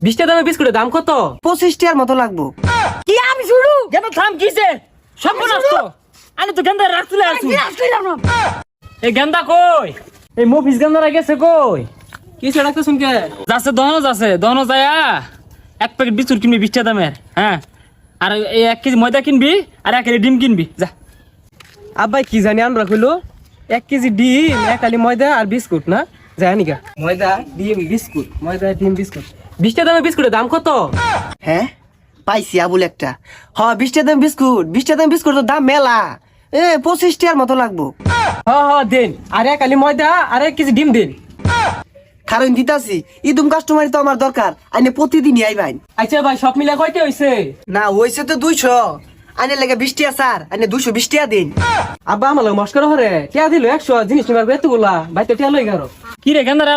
20 দামের বিস্কুটের দাম কত? 25 টাকার মতো লাগবো। কি আমি শুরু কেন থাম কিছে? সব নষ্ট। আমি তো গেন্দা রাখ চলে আসু। এই গেন্দা কই? এই মফিস গেন্দারা গেছে কই? কিছে রাখতে শুনকে? যাচ্ছে দহনো যায়া 1 প্যাকেট বিস্কুট কিনবি 20 টাকা দামের। হ্যাঁ। আর এই 1 কেজি ময়দা কিনবি আর 1 কেজি ডিম কিনবি। যা। আব্বাই কি জানি আমরা কইলো 1 কেজি ডিম 1 আলি ময়দা আর বিস্কুট না জানি গা ময়দা ডিম বিস্কুট ময়দা ডিম বিস্কুট 20 টাকা দামের বিস্কুটের দাম কত? হ্যাঁ পাইছি আবুল একটা। 20 টাকা দাম বিস্কুট, 20 টাকা দাম বিস্কুটের দাম মেলা। 25 টাকার মতো লাগবো। দেন আর 1 আলি ময়দা আর 1 কেজি ডিম দিন। কারণ দিতাছি ইদুম কাস্টমারই তো আমার দরকার, আইনে প্রতিদিনই আইবাইন। আচ্ছা ভাই সব মিলা কয়টা হইছে? না হইছে তো 200, আইনে লাগে 20 টাকা স্যার, আইনে 220 টাকা দিন। আব্বা আমার মস্করা হরে টিয়া দিল 100 জিনিস নিবার এতগুলা ভাই তো টিয়া লই গারো কি রে গেন্দার